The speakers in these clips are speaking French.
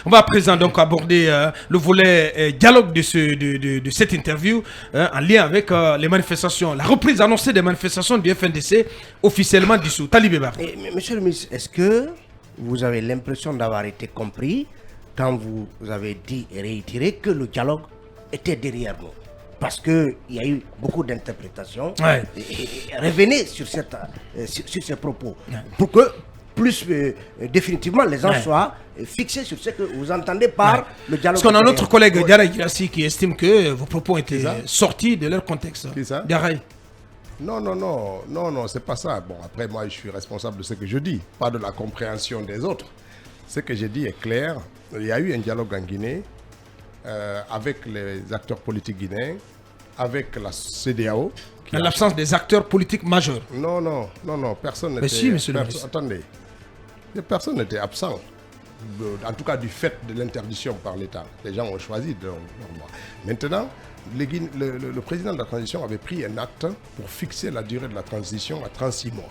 On va à présent donc aborder le volet dialogue de cette interview en lien avec les manifestations, la reprise annoncée des manifestations du FNDC officiellement dissous. Talibé Bar. Monsieur le ministre, est-ce que vous avez l'impression d'avoir été compris quand vous avez dit et réitéré que le dialogue était derrière nous? Parce qu'il y a eu beaucoup d'interprétations. Ouais. Revenez sur ces propos pour que plus définitivement les gens soient fixés sur ce que vous entendez par le dialogue. Parce qu'on a notre collègue Diarra Girassi qui estime que vos propos ont été sortis de leur contexte. Qui ça? Diarra. Non, c'est pas ça. Bon, après, moi, je suis responsable de ce que je dis, pas de la compréhension des autres. Ce que j'ai dit est clair. Il y a eu un dialogue en Guinée avec les acteurs politiques guinéens, avec la CEDEAO. En l'absence des acteurs politiques majeurs. Non, personne n'était... Mais si, monsieur le ministre. Attendez. Personne n'était absent. En tout cas, du fait de l'interdiction par l'État. Les gens ont choisi de leur droit. Maintenant, le président de la transition avait pris un acte pour fixer la durée de la transition à 36 mois.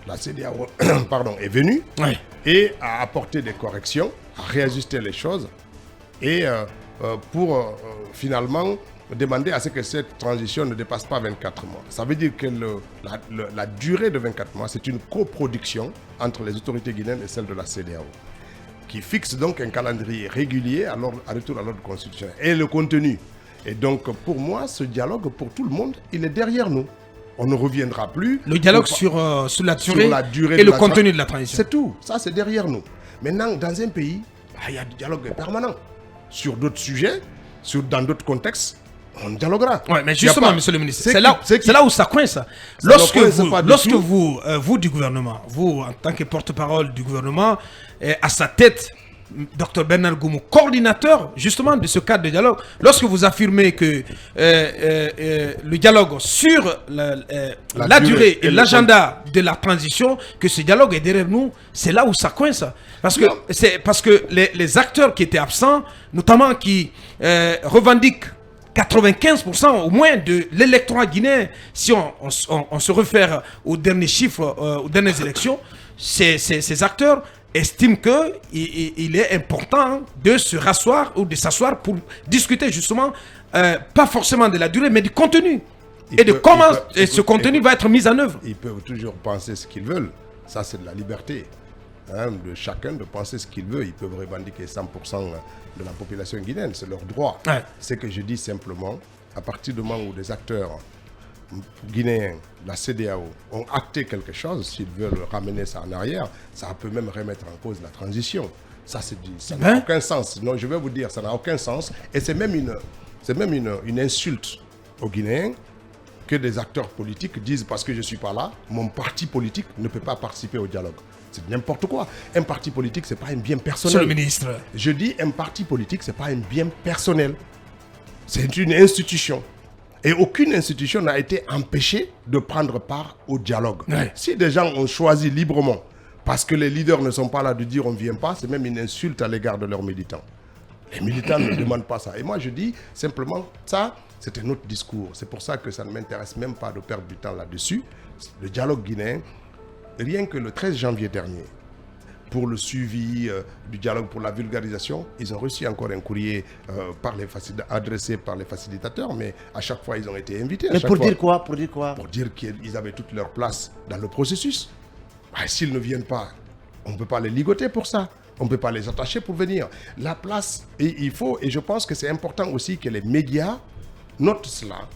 La CEDEAO est venue et a apporté des corrections, a réajusté les choses et pour finalement demander à ce que cette transition ne dépasse pas 24 mois. Ça veut dire que la durée de 24 mois, c'est une coproduction entre les autorités guinéennes et celles de la CEDEAO, qui fixe donc un calendrier régulier à retour à l'ordre constitutionnel. Et le contenu. Et donc, pour moi, ce dialogue, pour tout le monde, il est derrière nous. On ne reviendra plus. Le dialogue sur la durée et le contenu de la transition. C'est tout. Ça, c'est derrière nous. Maintenant, dans un pays, il y a du dialogue permanent. Sur d'autres sujets, dans d'autres contextes, on dialoguera. Oui, mais justement, monsieur le ministre, c'est là où ça coince. Lorsque vous du gouvernement, vous en tant que porte-parole du gouvernement, à sa tête, Dr Bernard Goumou, coordinateur justement de ce cadre de dialogue, lorsque vous affirmez que le dialogue sur la durée et l'agenda de la transition, que ce dialogue est derrière nous, c'est là où ça coince. Parce que les acteurs qui étaient absents, notamment qui revendiquent 95% au moins de l'électorat guinéen, si on se réfère aux derniers chiffres, aux dernières élections, ces acteurs estiment qu'il est important de se rasseoir ou de s'asseoir pour discuter justement, pas forcément de la durée, mais du contenu. Comment ce contenu va être mis en œuvre. Ils peuvent toujours penser ce qu'ils veulent. Ça, c'est de la liberté de chacun de penser ce qu'il veut. Ils peuvent revendiquer 100% de la population guinéenne, c'est leur droit. C'est que je dis simplement, à partir du moment où des acteurs guinéens, la CEDEAO, ont acté quelque chose, s'ils veulent ramener ça en arrière, ça peut même remettre en cause la transition. Ça n'a aucun sens. Non, je vais vous dire, ça n'a aucun sens. Et c'est même une insulte aux Guinéens que des acteurs politiques disent, parce que je ne suis pas là, mon parti politique ne peut pas participer au dialogue. C'est n'importe quoi. Un parti politique, ce n'est pas un bien personnel. Monsieur le ministre. Je dis, un parti politique, ce n'est pas un bien personnel. C'est une institution. Et aucune institution n'a été empêchée de prendre part au dialogue. Si des gens ont choisi librement, parce que les leaders ne sont pas là de dire on ne vient pas, c'est même une insulte à l'égard de leurs militants. Les militants ne demandent pas ça. Et moi je dis simplement, ça, c'est un autre discours. C'est pour ça que ça ne m'intéresse même pas de perdre du temps là-dessus. Le dialogue guinéen, rien que le 13 janvier dernier, pour le suivi du dialogue, pour la vulgarisation, ils ont reçu encore un courrier adressé par les facilitateurs, mais à chaque fois, ils ont été invités. Mais pour dire quoi? Pour dire qu'ils avaient toute leur place dans le processus. S'ils ne viennent pas, on ne peut pas les ligoter pour ça. On ne peut pas les attacher pour venir. La place, et je pense que c'est important aussi que les médias notent cela.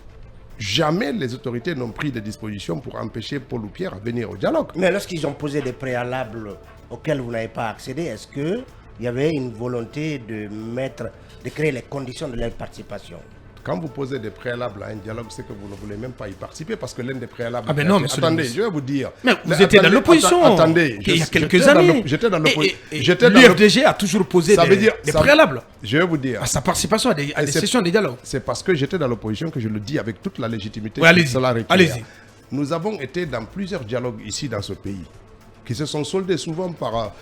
Jamais les autorités n'ont pris des dispositions pour empêcher Paul ou Pierre à venir au dialogue. Mais lorsqu'ils ont posé des préalables auxquels vous n'avez pas accédé, est-ce qu'il y avait une volonté de créer les conditions de leur participation? Quand vous posez des préalables à un dialogue, c'est que vous ne voulez même pas y participer parce que l'un des préalables... Attendez, je vais vous dire... Mais vous étiez dans l'opposition il y a quelques années. J'étais dans l'opposition. L'UFDG a toujours posé des préalables. Je vais vous dire... À sa participation à des sessions de dialogue. C'est parce que j'étais dans l'opposition que je le dis avec toute la légitimité. Allez-y. Nous avons été dans plusieurs dialogues ici dans ce pays qui se sont soldés souvent par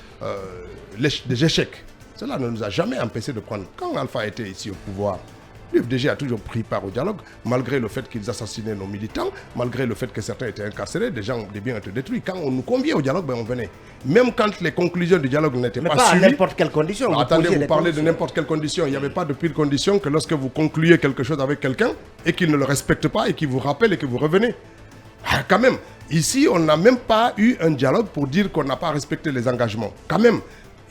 des échecs. Cela ne nous a jamais empêché de prendre... Quand Alpha était ici au pouvoir, L'UFDG a toujours pris part au dialogue, malgré le fait qu'ils assassinaient nos militants, malgré le fait que certains étaient incarcérés, des biens étaient détruits. Quand on nous conviait au dialogue, on venait. Même quand les conclusions du dialogue n'étaient pas suivies. Mais pas à n'importe quelle condition. Attendez, vous parlez de n'importe quelle condition. Il n'y avait pas de pire condition que lorsque vous concluez quelque chose avec quelqu'un et qu'il ne le respecte pas et qu'il vous rappelle et que vous revenez. Quand même, ici, on n'a même pas eu un dialogue pour dire qu'on n'a pas respecté les engagements. Quand même,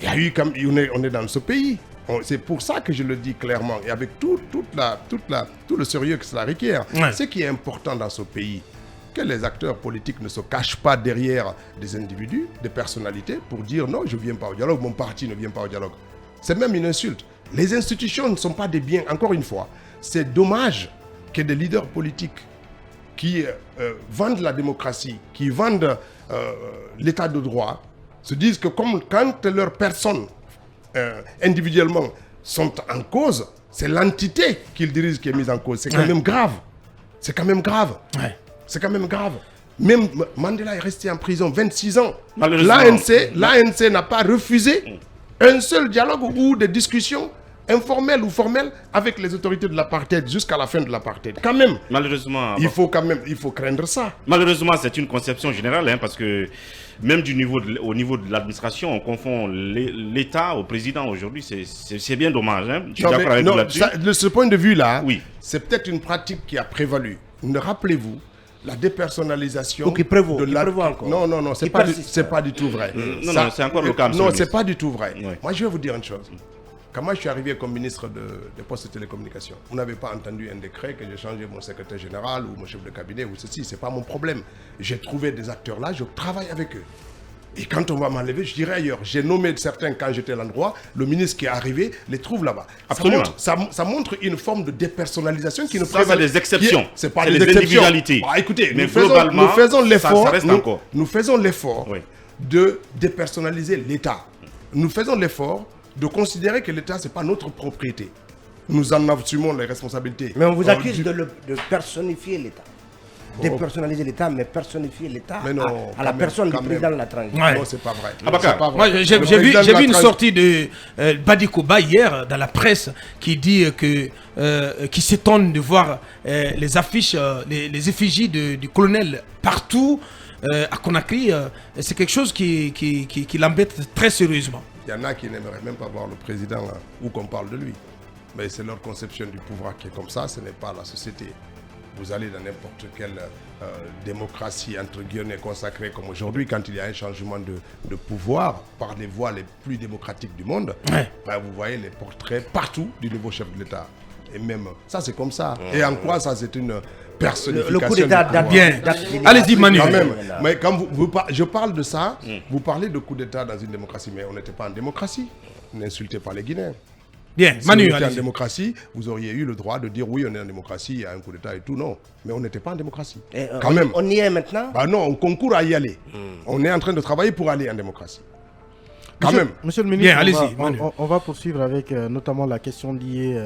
on est dans ce pays. C'est pour ça que je le dis clairement, et avec tout le sérieux que cela requiert. Ouais. Ce qui est important dans ce pays, que les acteurs politiques ne se cachent pas derrière des individus, des personnalités, pour dire non, je ne viens pas au dialogue, mon parti ne vient pas au dialogue. C'est même une insulte. Les institutions ne sont pas des biens, encore une fois. C'est dommage que des leaders politiques qui vendent la démocratie, qui vendent l'état de droit, se disent que quand leurs personnes individuellement sont en cause, c'est l'entité qu'ils dirigent qui est mise en cause. C'est quand même grave. C'est quand même grave. Ouais. C'est quand même grave. Même Mandela est resté en prison 26 ans. L'ANC n'a pas refusé un seul dialogue ou des discussions informelles ou formelles avec les autorités de l'apartheid jusqu'à la fin de l'apartheid. Quand même. Malheureusement. Il faut craindre ça. Malheureusement, c'est une conception générale, parce que même au niveau de l'administration, on confond l'État au président aujourd'hui. C'est bien dommage. Je suis d'accord avec vous là-dessus. De ce point de vue-là, oui, c'est peut-être une pratique qui a prévalu. Rappelez-vous, la dépersonnalisation encore. Non, c'est pas du tout vrai. Non, c'est encore le cas. Non, c'est pas du tout vrai. Oui. Moi, je vais vous dire une chose. Quand moi je suis arrivé comme ministre des Postes et Télécommunications, vous n'avez pas entendu un décret que j'ai changé mon secrétaire général ou mon chef de cabinet ou ceci, c'est pas mon problème. J'ai trouvé des acteurs là, je travaille avec eux. Et quand on va m'enlever, je dirais ailleurs. J'ai nommé certains quand j'étais à l'endroit, le ministre qui est arrivé les trouve là-bas. Ça montre une forme de dépersonnalisation qui ne prévaut pas. C'est des exceptions. C'est pas des exceptions. Individualités. Bah, écoutez, mais nous faisons l'effort de dépersonnaliser l'État. Nous faisons l'effort de considérer que l'État, ce n'est pas notre propriété. Nous en assumons les responsabilités. Mais on vous accuse de personnifier l'État. Dépersonnaliser l'État, mais personnifier l'État à la personne du président de la transition. Ouais. Non, c'est pas vrai. Moi, j'ai vu une sortie de Badikoba hier dans la presse qui dit qui s'étonne de voir les affiches, les effigies du colonel partout à Conakry. C'est quelque chose qui l'embête très sérieusement. Il y en a qui n'aimeraient même pas voir le président ou qu'on parle de lui. Mais c'est leur conception du pouvoir qui est comme ça, ce n'est pas la société. Vous allez dans n'importe quelle démocratie entre guillemets consacrée comme aujourd'hui, quand il y a un changement de pouvoir par les voies les plus démocratiques du monde, vous voyez les portraits partout du nouveau chef de l'État. Et même ça, c'est comme ça. Et en quoi ça, c'est une personnification. Le coup d'État date bien. Allez-y, Manu. Mais quand je parle de ça, vous parlez de coup d'État dans une démocratie, mais on n'était pas en démocratie. N'insultez pas les Guinéens. Bien, si Manu, vous étiez en démocratie, vous auriez eu le droit de dire oui, on est en démocratie, il y a un coup d'État et tout. Non, mais on n'était pas en démocratie. Quand même. On y est maintenant? Non, on concourt à y aller. On est en train de travailler pour aller en démocratie. Monsieur le ministre, on va poursuivre avec notamment la question liée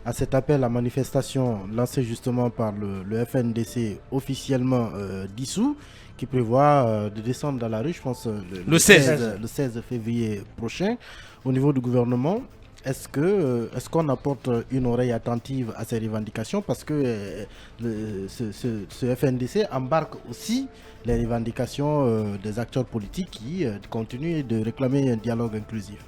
à cet appel à manifestation lancé justement par le FNDC officiellement dissous, qui prévoit de descendre dans la rue, je pense, le 16 février prochain, au niveau du gouvernement. Est-ce qu'on apporte une oreille attentive à ces revendications, parce que ce FNDC embarque aussi les revendications des acteurs politiques qui continuent de réclamer un dialogue inclusif?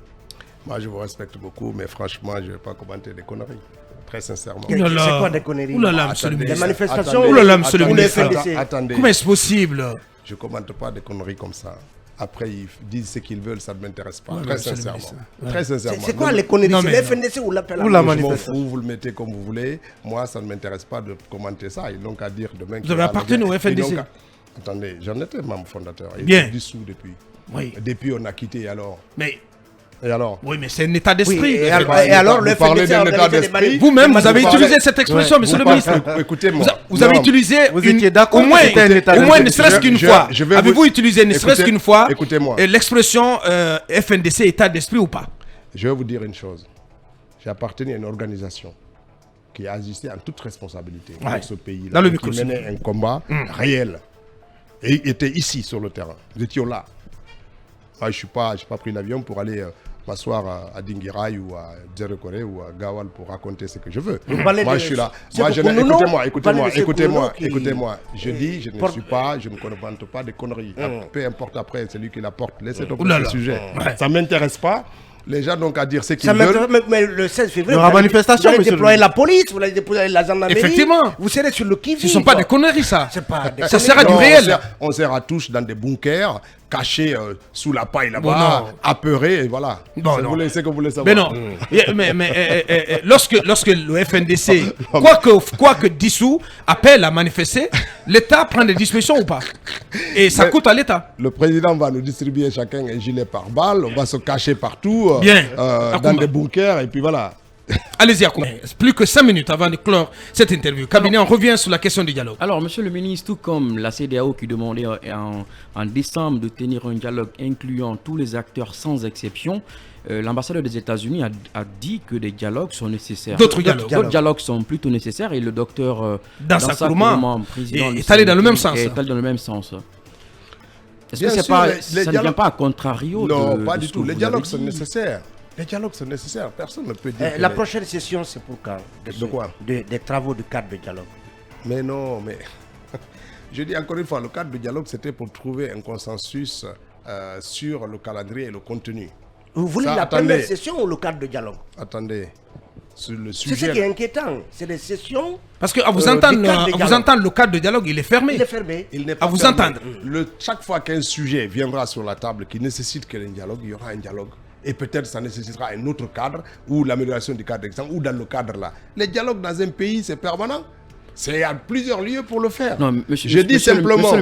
Moi, je vous respecte beaucoup, mais franchement, je ne vais pas commenter des conneries. Très sincèrement. C'est quoi des conneries? Des manifestations? Attendez. Comment est-ce possible? Je ne commente pas des conneries comme ça. Après, ils disent ce qu'ils veulent, ça ne m'intéresse pas. Très sincèrement. Très sincèrement. C'est quoi les conneries? C'est le FNDC ou l'appel à la manifestation? Vous le mettez comme vous voulez. Moi, ça ne m'intéresse pas de commenter ça. Ils n'ont qu'à dire demain. Vous avez appartenu au FNDC? Attendez, j'en étais membre fondateur. Il est dissous depuis. Oui. Depuis, on a quitté, alors. Et alors? Oui, mais c'est un état d'esprit. Oui, et alors, le parlez d'un état d'esprit. Vous-même, vous avez utilisé cette expression, monsieur le ministre. Écoutez-moi. Vous avez utilisé vous étiez d'accord, au moins ne serait-ce qu'une fois. Avez-vous utilisé ne serait-ce qu'une fois l'expression FNDC, état d'esprit ou pas? Je vais vous dire une chose. J'ai appartenu à une organisation qui a existé en toute responsabilité dans ce pays-là, qui menait un combat réel et était ici sur le terrain. Nous étions là. Moi, je n'ai pas pris l'avion pour aller m'asseoir à Dingirai ou à Djerekore ou à Gawal pour raconter ce que je veux. Moi, je suis là. Moi, écoutez-moi. Je dis, je ne commente pas des conneries. Peu importe après, c'est lui qui la porte. Laissez tomber ce sujet. Ça ne m'intéresse pas. Les gens donc à dire ce qu'ils veulent. Mais le 16 février, vous allez déployer la police, vous allez déployer la gendarmerie. Effectivement. Vous serez sur le qui-vive. Ce ne sont pas des conneries, ça. Ça sera du réel. On sert tous dans des bunkers, cachés sous la paille là-bas, apeurés, et voilà. Bon, vous laissez que vous voulez savoir. Mais non. Mais lorsque le FNDC, quoique dissous, appelle à manifester, l'État prend des dispositions ou pas? Et ça coûte à l'État. Le président va nous distribuer chacun un gilet pare-balles, on va se cacher partout, dans des bunkers, et puis voilà. Allez-y, Akouma. Plus que 5 minutes avant de clore cette interview. Cabinet, on revient sur la question du dialogue. Alors, monsieur le ministre, tout comme la CEDEAO qui demandait en décembre de tenir un dialogue incluant tous les acteurs sans exception, l'ambassadeur des États-Unis a dit que des dialogues sont nécessaires. D'autres dialogues sont plutôt nécessaires et le docteur Dansa Kourouma président est allé dans le même sens. Est allé dans le même sens. Est-ce que ça ne vient pas à contrario? Non, pas du tout. Les dialogues sont nécessaires. Les dialogues sont nécessaires. Personne ne peut dire. La prochaine session, c'est pour quand? De quoi? Des travaux de cadre de dialogue. Mais non, mais. Je dis encore une fois, le cadre de dialogue, c'était pour trouver un consensus sur le calendrier et le contenu. Vous voulez la première session ou le cadre de dialogue? Attendez. Sur le sujet. C'est ce qui est inquiétant. C'est les sessions. Parce qu'à vous entendre, le cadre de dialogue, il est fermé. Il est fermé. Il n'est pas à vous fermé. Entendre. Chaque fois qu'un sujet viendra sur la table qui nécessite qu'il y ait un dialogue, il y aura un dialogue. Et peut-être ça nécessitera un autre cadre ou l'amélioration du cadre d'exemple ou dans le cadre là. Les dialogues dans un pays, c'est permanent. Il y a plusieurs lieux pour le faire. Non, je dis simplement,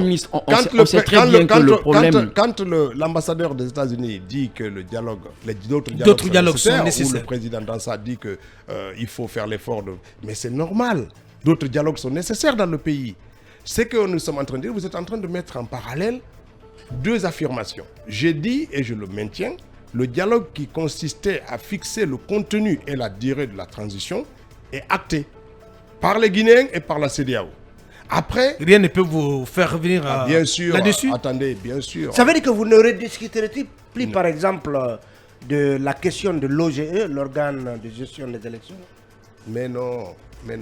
quand l'ambassadeur des États-Unis dit que le dialogue, d'autres dialogues sont nécessaires, ou le président Dansa dit qu'il faut faire l'effort de... Mais c'est normal. D'autres dialogues sont nécessaires dans le pays. Ce que nous sommes en train de dire, vous êtes en train de mettre en parallèle deux affirmations. J'ai dit, et je le maintiens, le dialogue qui consistait à fixer le contenu et la durée de la transition est acté par les Guinéens et par la CEDEAO. Après, rien ne peut vous faire revenir bien sûr, là-dessus. Attendez, bien sûr. Ça veut dire que vous ne rediscuterez plus, par exemple, de la question de l'OGE, l'organe de gestion des élections? Mais non. Mais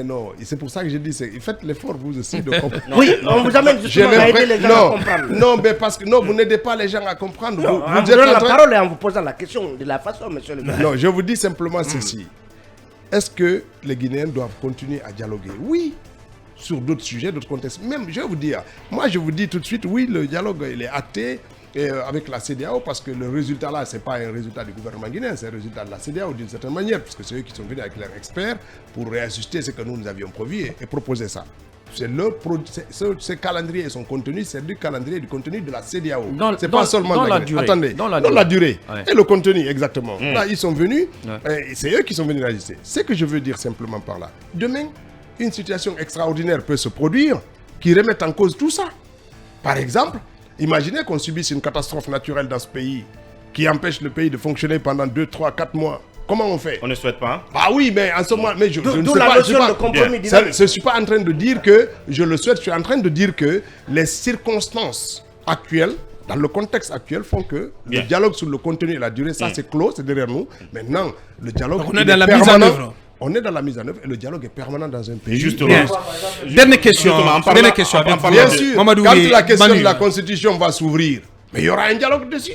non, c'est pour ça que je dis, faites l'effort vous aussi de comprendre. Oui, on vous amène justement à aider les gens à comprendre. Non, mais parce que vous n'aidez pas les gens à comprendre. Non, vous êtes la parole et en vous posant la question de la façon, monsieur le ministre. Non, je vous dis simplement ceci. Est-ce que les Guinéens doivent continuer à dialoguer? Oui, sur d'autres sujets, d'autres contextes. Même, je vais vous dire, moi je vous dis tout de suite, oui, le dialogue il est acté avec la CEDEAO parce que le résultat là, ce n'est pas un résultat du gouvernement guinéen, c'est un résultat de la CEDEAO d'une certaine manière, parce que c'est eux qui sont venus avec leurs experts pour réajuster ce que nous avions prévu et proposer ça. Ce calendrier et son contenu, c'est du calendrier et du contenu de la CEDEAO. C'est pas seulement dans la durée. Attendez, dans la durée. Ouais. Et le contenu, exactement. Là, ils sont venus, c'est eux qui sont venus réajuster. Ce que je veux dire simplement par là, demain, une situation extraordinaire peut se produire qui remette en cause tout ça. Par exemple, imaginez qu'on subisse une catastrophe naturelle dans ce pays qui empêche le pays de fonctionner pendant 2, 3, 4 mois. Comment on fait? On ne souhaite pas. Bah oui, mais en ce moment, mais je ne sais pas. Je ne suis pas en train de dire que je le souhaite. Je suis en train de dire que les circonstances actuelles, dans le contexte actuel, font que le dialogue sur le contenu et la durée, ça c'est clos, c'est derrière nous. Maintenant, le dialogue on est dans la mise en œuvre. On est dans la mise en œuvre et le dialogue est permanent dans un pays. Justement. Dernière question. Bien sûr, quand la question de la Constitution va s'ouvrir, mais il y aura un dialogue dessus.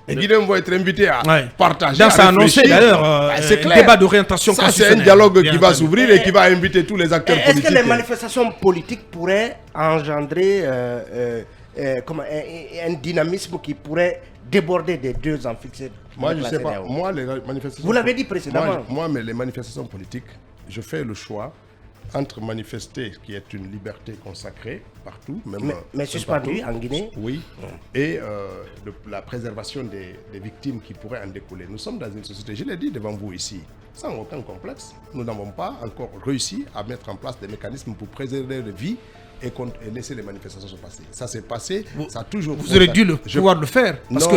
Les Guinéens vont être invités à partager, à annoncé d'ailleurs un débat d'orientation constitutionnelle. C'est un dialogue qui va s'ouvrir et qui va inviter tous les acteurs politiques. Est-ce que les manifestations politiques pourraient engendrer un dynamisme qui pourrait déborder des 2 ans fixés? Moi, je ne sais pas. Moi, les manifestations... Vous l'avez dit précédemment. Moi, mais les manifestations politiques, je fais le choix entre manifester, qui est une liberté consacrée partout, mais suspendu en Guinée. Oui, et la préservation des victimes qui pourraient en découler. Nous sommes dans une société, je l'ai dit devant vous ici, sans aucun complexe. Nous n'avons pas encore réussi à mettre en place des mécanismes pour préserver les vies et laisser les manifestations se passer. Ça s'est passé, ça a toujours... Vous aurez dû pouvoir le faire. Parce que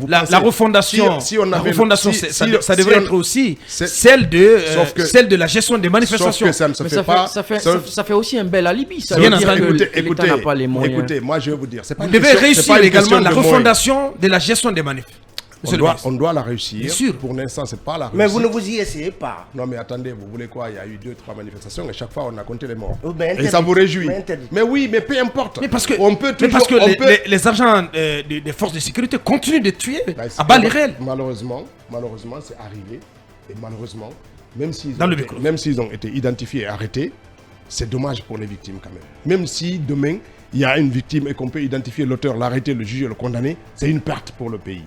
la refondation, ça devrait être aussi celle de la gestion des manifestations. Sauf que ça ne se fait pas. Ça fait aussi un bel alibi. Ça veut dire que l'État n'a pas les moyens. Écoutez, moi je vais vous dire, vous devez réussir également la refondation de la gestion des manifs. On doit la réussir. Bien sûr. Pour l'instant, c'est pas la réussite. Mais vous ne vous y essayez pas. Non, mais attendez, vous voulez quoi? Il y a eu 2-3 manifestations et chaque fois, on a compté les morts. Et ça vous réjouit. Mais oui, mais peu importe. Mais parce que, les agents des forces de sécurité continuent de tuer à balles réelles. Malheureusement, c'est arrivé. Et malheureusement, même s'ils ont été identifiés et arrêtés, c'est dommage pour les victimes quand même. Même si demain, il y a une victime et qu'on peut identifier l'auteur, l'arrêter, le juger, le condamner, c'est une perte pour le pays.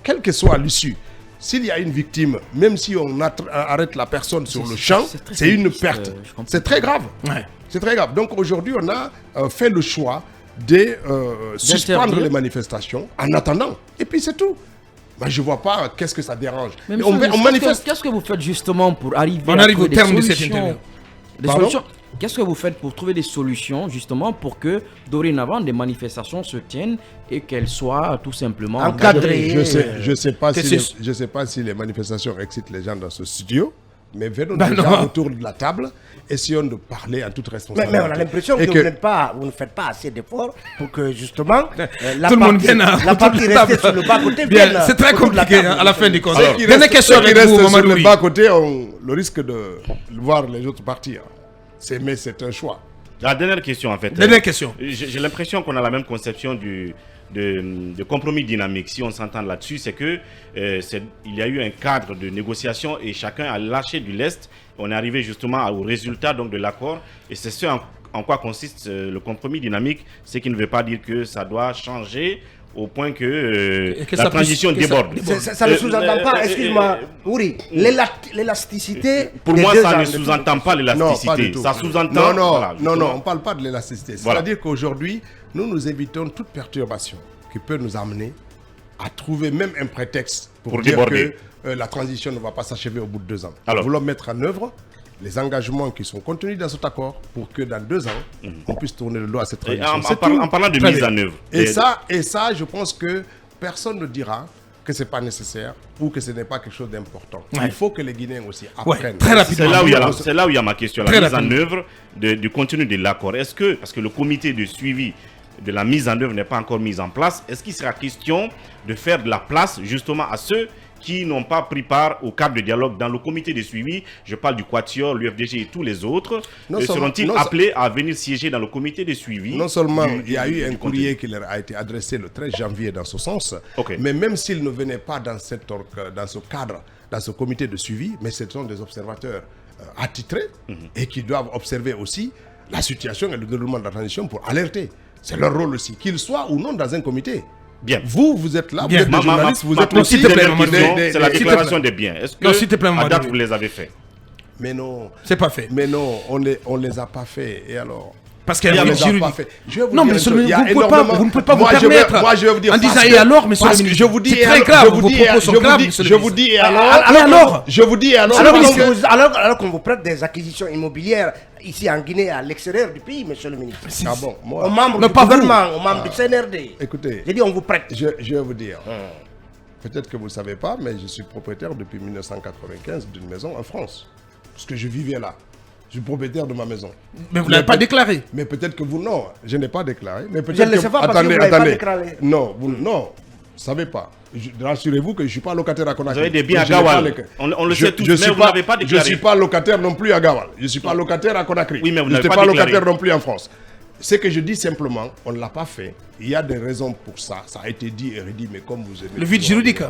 Quelle que soit l'issue, s'il y a une victime, même si on arrête la personne sur le champ, c'est une perte. C'est très grave. Ouais. C'est très grave. Donc aujourd'hui, on a fait le choix de suspendre les manifestations en attendant. Et puis c'est tout. Ben, je ne vois pas qu'est-ce que ça dérange. Mais on manifeste. Qu'est-ce que vous faites justement pour arriver au terme de cette interview? Qu'est-ce que vous faites pour trouver des solutions justement pour que dorénavant des manifestations se tiennent et qu'elles soient tout simplement encadrées? Je sais pas si les manifestations excitent les gens dans ce studio, mais venons déjà autour de la table, essayons de parler en toute responsabilité. Mais on a l'impression que vous ne faites pas assez d'efforts pour que justement tout le monde vienne la partie restée sur le bas-côté vienne. C'est très compliqué à la fin du conseil. Dernière question avec vous, Mamadou. Sur le bas-côté, on le risque de voir les autres partir. Mais c'est un choix. La dernière question en fait. Dernière question. J'ai l'impression qu'on a la même conception de compromis dynamique. Si on s'entend là-dessus, c'est que il y a eu un cadre de négociation et chacun a lâché du lest. On est arrivé justement au résultat donc de l'accord et c'est ce en quoi consiste le compromis dynamique. Ce qui ne veut pas dire que ça doit changer au point que la transition déborde. Ça ne sous-entend pas, excuse-moi, Ouri, l'élasticité. Pour moi, ça ne sous-entend pas l'élasticité. Ça sous-entend. Non, on ne parle pas de l'élasticité. C'est-à-dire qu'aujourd'hui, nous évitons toute perturbation qui peut nous amener à trouver même un prétexte pour dire déborder. Que la transition ne va pas s'achever au bout de 2 ans. Alors, nous voulons mettre en œuvre les engagements qui sont contenus dans cet accord pour que dans 2 ans, on puisse tourner le dos à cette transition. En parlant de mise en œuvre. Et ça, je pense que personne ne dira que ce n'est pas nécessaire ou que ce n'est pas quelque chose d'important. Il faut que les Guinéens aussi apprennent. Très rapidement. C'est là où il y a ma question. La mise en œuvre du contenu de l'accord. Est-ce que, parce que le comité de suivi de la mise en œuvre n'est pas encore mise en place, est-ce qu'il sera question de faire de la place justement à ceux qui n'ont pas pris part au cadre de dialogue dans le comité de suivi? Je parle du Quatuor, l'UFDG et tous les autres. Seront-ils appelés à venir siéger dans le comité de suivi? Non seulement il y a eu un courrier qui leur a été adressé le 13 janvier dans ce sens, mais même s'ils ne venaient pas dans ce cadre, dans ce comité de suivi, mais ce sont des observateurs attitrés et qui doivent observer aussi la situation et le déroulement de la transition pour alerter. C'est leur rôle aussi, qu'ils soient ou non dans un comité. Bien. Vous êtes là, vous êtes des journalistes, vous êtes aussi c'est la déclaration des biens. Est-ce que à date vous les avez fait? Mais non. C'est pas fait. Mais non, on les a pas fait. Et alors? Parce qu'il y a pas fait. Non, mais vous ne pouvez pas vous permettre. Moi, je vais vous dire. En disant et alors, monsieur le ministre. Je vous dis c'est très grave. Vos propos sont graves, je vous dis et alors. Alors. Je vous dis et alors. Alors qu'on vous prête des acquisitions immobilières ici en Guinée, à l'extérieur du pays, monsieur le ministre. Ah bon, aux membres du gouvernement, aux membres du CNRD. Écoutez. J'ai dit on vous prête. Je vais vous dire. Peut-être que vous ne savez pas, mais je suis propriétaire depuis 1995 d'une maison en France. Parce que je vivais là. Je suis propriétaire de ma maison. Mais vous ne l'avez pas déclaré. Mais peut-être que vous, non. Je n'ai pas déclaré. Mais peut-être que... Attendez. Pas déclaré. Non, vous ne savez pas. Rassurez-vous que je ne suis pas locataire à Conakry. Vous avez des biens à Gawal. On le sait tous, mais vous n'avez pas déclaré. Je ne suis pas locataire non plus à Gawal. Je ne suis pas locataire à Conakry. Oui, mais vous n'avez pas déclaré. Locataire non plus en France. Ce que je dis simplement, on ne l'a pas fait. Il y a des raisons pour ça. Ça a été dit et redit, mais comme vous aimez... Le vide juridique.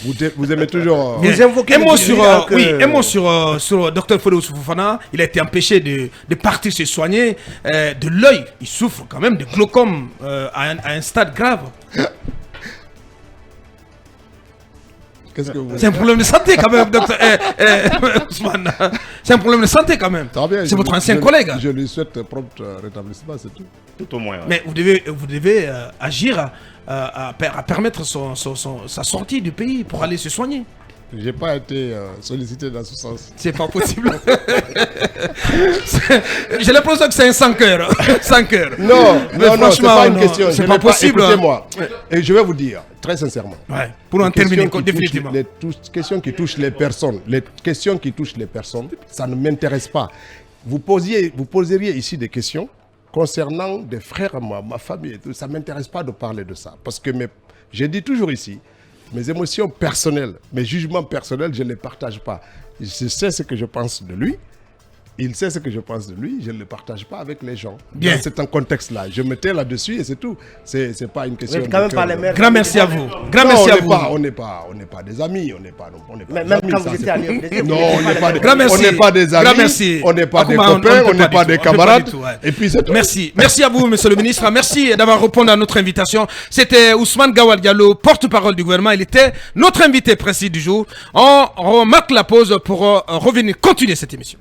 Vous aimez toujours... Vous invoquez un mot sur Dr Fodé Oussoufou-Fofana. Il a été empêché de partir se soigner de l'œil. Il souffre quand même de glaucome à un stade grave. C'est un problème de santé quand même, docteur Ousmane. C'est un problème de santé quand même. C'est votre ancien collègue. Je lui souhaite prompt rétablissement, c'est tout. Tout au moins. Ouais. Mais vous devez agir à permettre sa sortie du pays pour aller se soigner. Je n'ai pas été sollicité dans ce sens. C'est pas possible. J'ai l'impression que c'est un 5 heures. 5 heures. Non, c'est pas une question. C'est pas possible. Écoutez-moi. Et je vais vous dire, très sincèrement. Ouais, pour en terminer définitivement. Les questions qui touchent les personnes, ça ne m'intéresse pas. Vous poseriez ici des questions concernant des frères, ma famille et tout. Ça ne m'intéresse pas de parler de ça. Parce que j'ai dit toujours ici, mes émotions personnelles, mes jugements personnels, je ne les partage pas. Je sais ce que je pense de lui. Il sait ce que je pense de lui, je ne le partage pas avec les gens. Bien. C'est un contexte-là. Je me tais là-dessus et c'est tout. C'est pas une question. Quand même pas les maires. Grand merci à vous. Grand merci à vous. On n'est pas des amis. On n'est pas même quand vous étiez à Lyon. Non, on n'est pas des amis. On n'est pas des amis. On n'est pas des copains. On n'est pas des camarades. Et puis c'est tout. Merci. Merci à vous, monsieur le ministre. Merci d'avoir répondu à notre invitation. C'était Ousmane Gawal Diallo, porte-parole du gouvernement. Il était notre invité précis du jour. On remarque la pause pour revenir continuer cette émission.